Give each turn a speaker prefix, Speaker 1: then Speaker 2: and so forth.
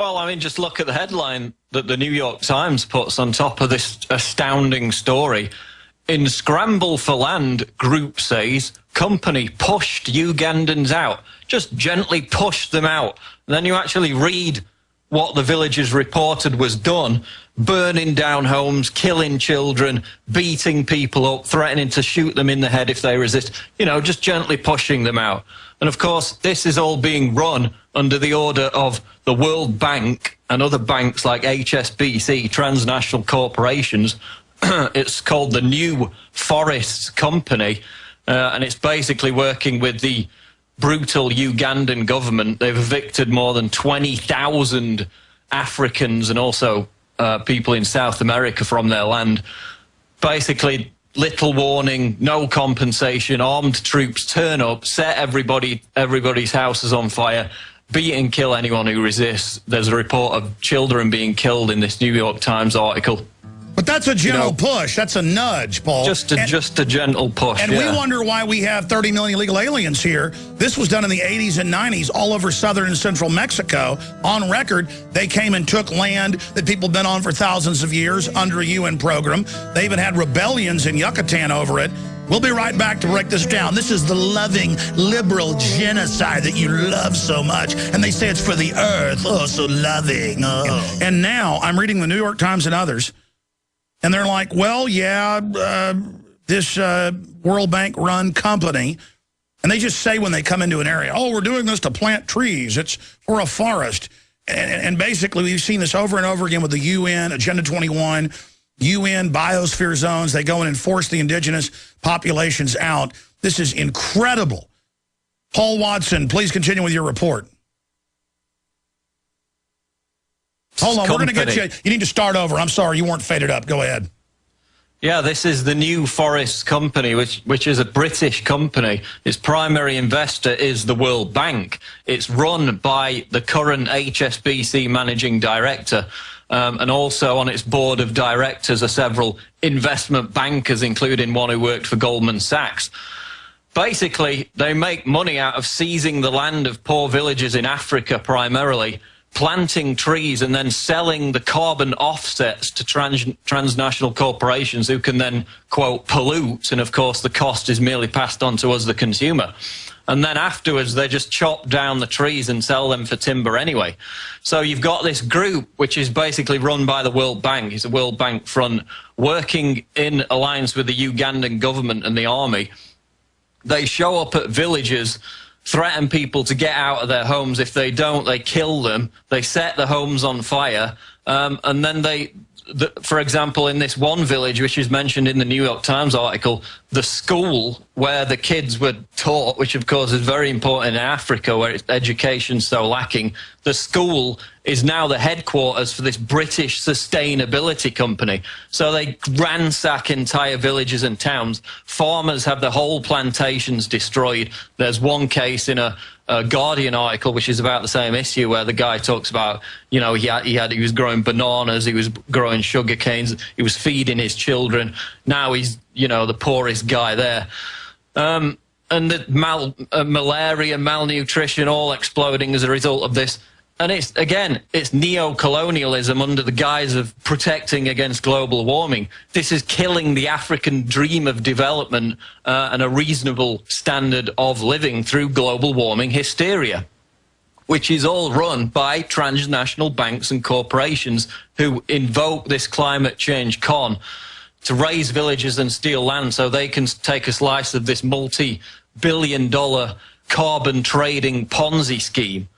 Speaker 1: Well, I mean, just look at the headline that the New York Times puts on top of this astounding story. In scramble for land, group says, company pushed Ugandans out. Just gently pushed them out. And then you actually read what the villagers reported was done. Burning down homes, killing children, beating people up, threatening to shoot them in the head if they resist. You know, just gently pushing them out. And of course, this is all being run under the order of the World Bank and other banks like HSBC, transnational corporations. It's called the New Forests Company, and it's basically working with the brutal Ugandan government. They've evicted more than 20,000 Africans and also people in South America from their land. Basically, little warning, no compensation, armed troops turn up, set everybody's houses on fire, beat and kill anyone who resists. There's a report of children being killed in this New York Times article.
Speaker 2: But that's a gentle push. That's a nudge, Paul.
Speaker 1: Just a gentle push.
Speaker 2: And we wonder why we have 30 million illegal aliens here. This was done in the 80s and 90s all over southern and central Mexico. On record, they came and took land that people have been on for thousands of years under a UN program. They even had rebellions in Yucatan over it. We'll be right back to break this down. This is the loving, liberal genocide that you love so much. And they say it's for the earth. Oh, so loving. Oh. And now I'm reading the New York Times and others. And they're like, well, yeah, this World Bank-run company, and they just say when they come into an area, oh, we're doing this to plant trees. It's for a forest. And basically, we've seen this over and over again with the UN, Agenda 21, UN biosphere zones. They go and enforce the indigenous populations out. This is incredible. Paul Watson, please continue with your report. Hold on, we're going to get you. You need to start over. I'm sorry, you weren't faded up. Go ahead.
Speaker 1: Yeah, this is the New Forests Company, which is a British company. Its primary investor is the World Bank. It's run by the current HSBC managing director. And also on its board of directors are several investment bankers, including one who worked for Goldman Sachs. Basically, they make money out of seizing the land of poor villages in Africa primarily, planting trees and then selling the carbon offsets to transnational corporations who can then, quote, pollute. And of course, the cost is merely passed on to us, the consumer. And then afterwards, they just chop down the trees and sell them for timber anyway. So you've got this group, which is basically run by the World Bank. It's a World Bank front working in alliance with the Ugandan government and the army. They show up at villages, threaten people to get out of their homes. If they don't, they kill them. They set the homes on fire. And then for example, in this one village, which is mentioned in the New York Times article, the school where the kids were taught, which of course is very important in Africa where education's so lacking, the school is now the headquarters for this British sustainability company. So they ransack entire villages and towns. Farmers have the whole plantations destroyed. There's one case in a Guardian article, which is about the same issue, where the guy talks about, you know, he was growing bananas, he was growing sugar canes, he was feeding his children. Now he's, you know, the poorest guy there. And the malaria, malnutrition, all exploding as a result of this. And it's, again, it's neo-colonialism under the guise of protecting against global warming. This is killing the African dream of development and a reasonable standard of living through global warming hysteria, which is all run by transnational banks and corporations who invoke this climate change con to raise villages and steal land so they can take a slice of this multi-billion-dollar carbon trading Ponzi scheme.